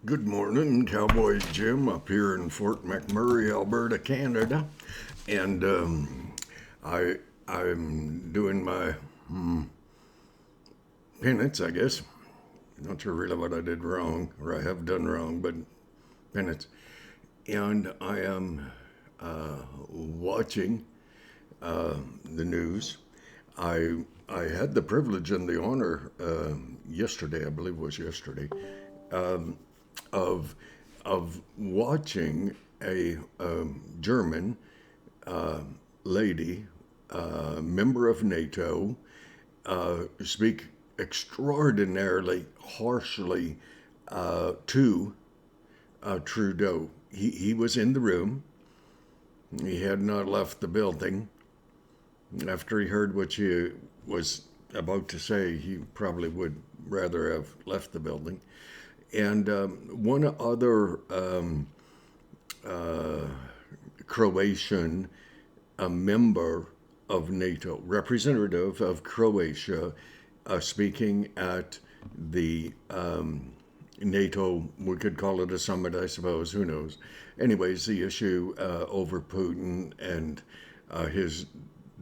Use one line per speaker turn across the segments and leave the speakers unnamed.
Good morning, Cowboys Jim, up here in Fort McMurray, Alberta, Canada, and I'm doing my penance, I guess. Not sure really what I did wrong or I have done wrong, but penance, and I am watching the news. I had the privilege and the honor yesterday, I believe it was yesterday, of watching a German lady, member of NATO, speak extraordinarily harshly to Trudeau. He was in the room. He had not left the building. After he heard what she was about to say, he probably would rather have left the building. And one other Croatian, a member of NATO, representative of Croatia, speaking at the NATO, we could call it a summit, I suppose, who knows. Anyways, the issue over Putin and his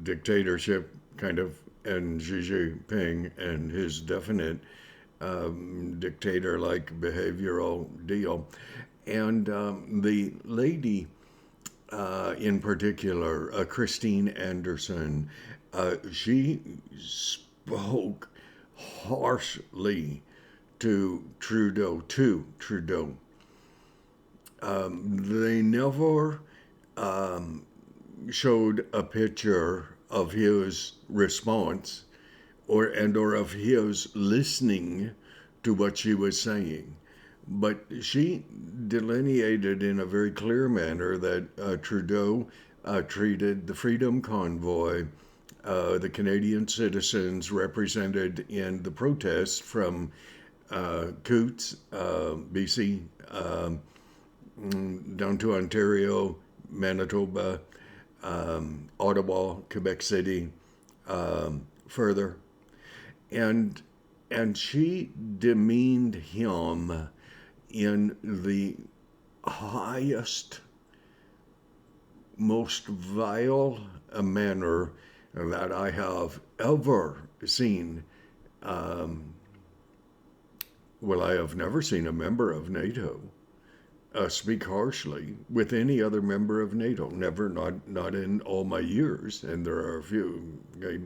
dictatorship, kind of, and Xi Jinping and his definite dictator-like behavioral deal. And the lady in particular, Christine Anderson, she spoke harshly to Trudeau. They never showed a picture of his response or of his listening to what she was saying. But she delineated in a very clear manner that Trudeau treated the Freedom Convoy, the Canadian citizens represented in the protests from Coutts, BC, down to Ontario, Manitoba, Ottawa, Quebec City, further. And she demeaned him in the highest, most vile manner that I have ever seen. Well, I have never seen a member of NATO speak harshly with any other member of NATO. Never, not in all my years, and there are a few. Okay?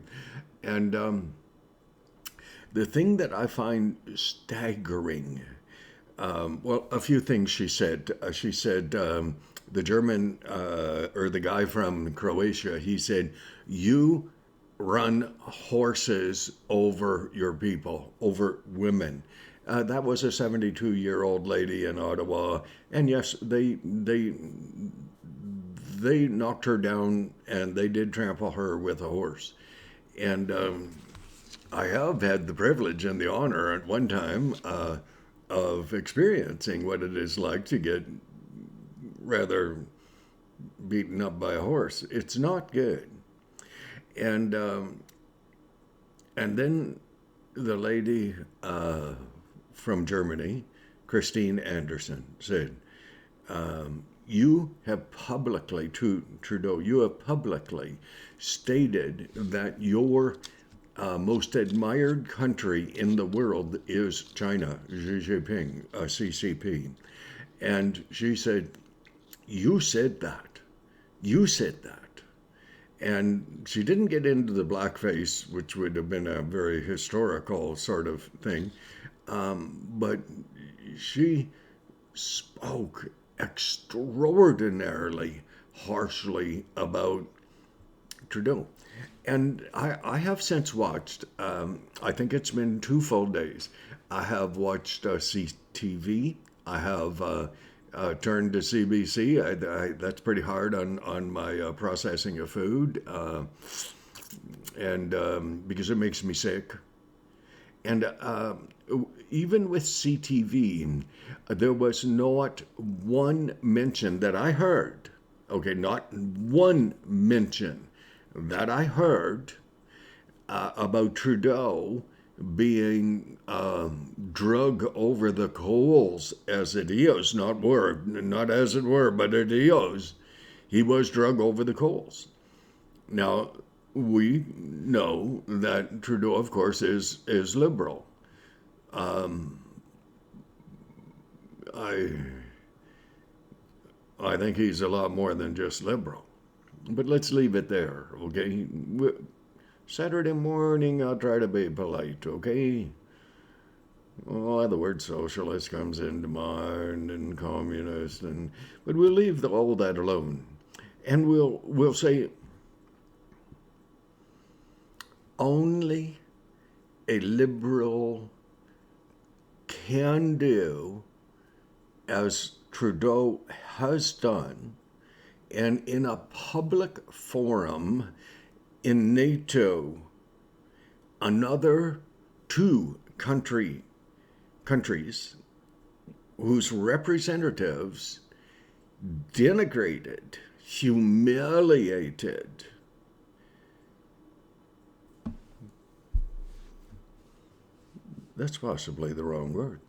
And the thing that I find staggering, well, a few things she said. She said, the German, or the guy from Croatia, he said, you run horses over your people, over women. That was a 72-year-old lady in Ottawa, and yes, they knocked her down, and they did trample her with a horse. And I have had the privilege and the honor at one time of experiencing what it is like to get rather beaten up by a horse. It's not good. And then the lady from Germany, Christine Anderson, said, you have publicly, to Trudeau, you have publicly stated that your most admired country in the world is China, Xi Jinping, CCP. And she said, you said that. You said that. And she didn't get into the blackface, which would have been a very historical sort of thing. But she spoke extraordinarily harshly about Trudeau. And I have since watched, I think it's been 2 full days. I have watched CTV. I have turned to CBC. That's pretty hard on my processing of food, and because it makes me sick. And even with CTV, there was not one mention that I heard, okay, not one mention that I heard about Trudeau being drug over the coals as it is, not as it were, but it is. He was drug over the coals. Now, we know that Trudeau, of course, is liberal. I I think he's a lot more than just liberal. But let's leave it there, okay? Saturday morning, I'll try to be polite, okay? Well, the word socialist comes into mind and communist, but we'll leave all that alone, and we'll say only a liberal can do as Trudeau has done, and in a public forum in NATO, another two countries whose representatives denigrated, humiliated that's possibly the wrong word.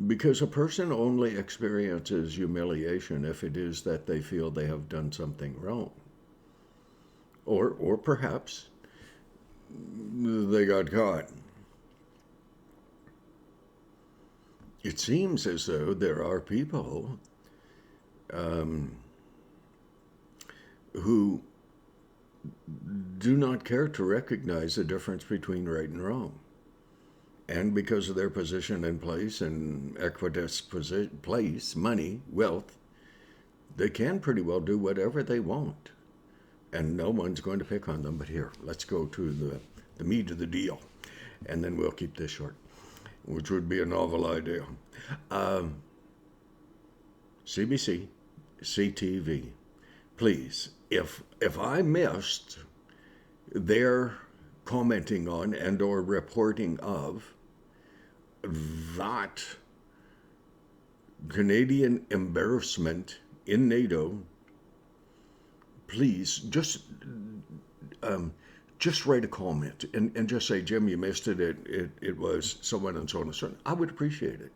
Because a person only experiences humiliation if it is that they feel they have done something wrong. Or perhaps they got caught. It seems as though there are people who do not care to recognize the difference between right and wrong. And because of their position and place and equitous place, money, wealth, they can pretty well do whatever they want. And no one's going to pick on them. But here, let's go to the meat of the deal. And then we'll keep this short, which would be a novel idea. CBC, CTV, please, if I missed their commenting on and or reporting of that Canadian embarrassment in NATO, please just write a comment and just say, Jim, you missed it. It was so on and so on and so on. I would appreciate it,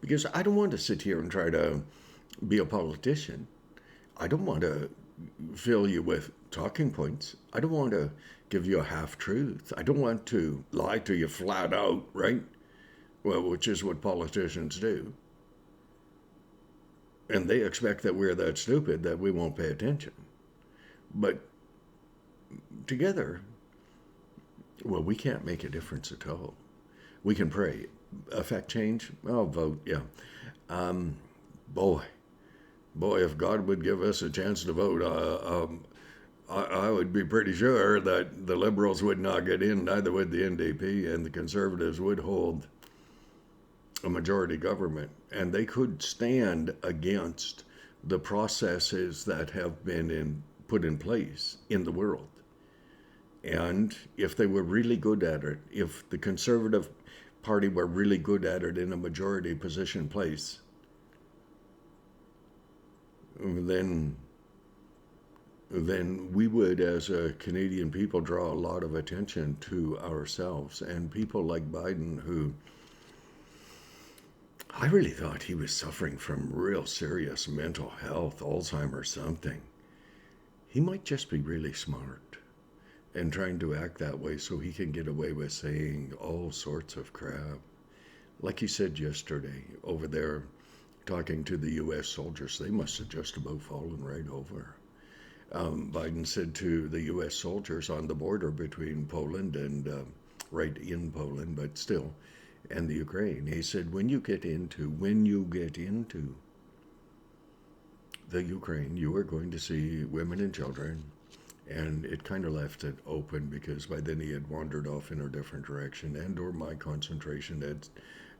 because I don't want to sit here and try to be a politician. I don't want to fill you with talking points. I don't want to give you a half truth. I don't want to lie to you flat out, right? Well, which is what politicians do. And they expect that we're that stupid that we won't pay attention. But together, well, we can't make a difference at all. We can pray. Affect change? I'll vote, yeah. Boy, if God would give us a chance to vote, I would be pretty sure that the Liberals would not get in, neither would the NDP, and the Conservatives would hold a majority government. And they could stand against the processes that have been put in place in the world. And if they were really good at it, if the Conservative Party were really good at it in a majority position place, then we would, as a Canadian people, draw a lot of attention to ourselves. And people like Biden, who I really thought he was suffering from real serious mental health, Alzheimer's, something. He might just be really smart and trying to act that way so he can get away with saying all sorts of crap. Like he said yesterday over there, talking to the U.S. soldiers, they must have just about fallen right over. Biden said to the U.S. soldiers on the border between Poland and, right in Poland, but still, and the Ukraine, he said, when you get into the Ukraine, you are going to see women and children. And it kind of left it open, because by then he had wandered off in a different direction, and or my concentration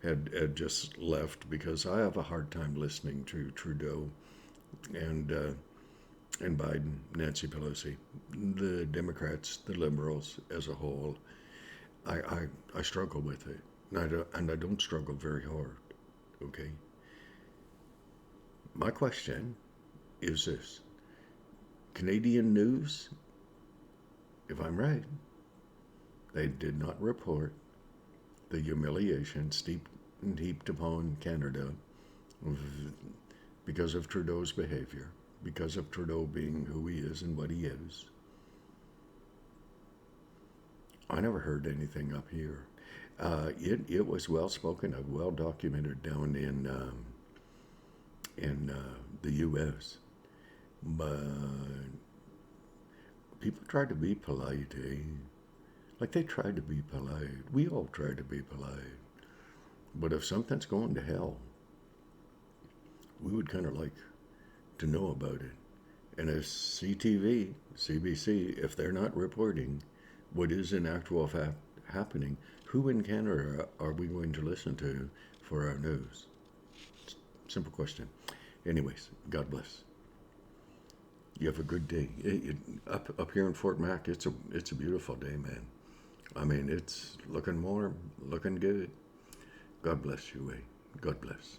had just left, because I have a hard time listening to Trudeau and Biden, Nancy Pelosi, the Democrats, the Liberals as a whole. I struggle with it, and I don't struggle very hard, okay? My question is this. Canadian news, if I'm right, They did not report the humiliation heaped upon Canada because of Trudeau's behavior, because of Trudeau being who he is and what he is. I never heard anything up here. It was well spoken of, well documented down in the U.S. But people tried to be polite, eh? Like they tried to be polite. We all tried to be polite. But if something's going to hell, we would kind of like to know about it. And if CTV, CBC, if they're not reporting what is in actual fact happening, who in Canada are we going to listen to for our news? Simple question. Anyways, God bless. You have a good day. Up here in Fort Mac, it's a beautiful day, man. I mean, it's looking warm, looking good. God bless you, eh? God bless.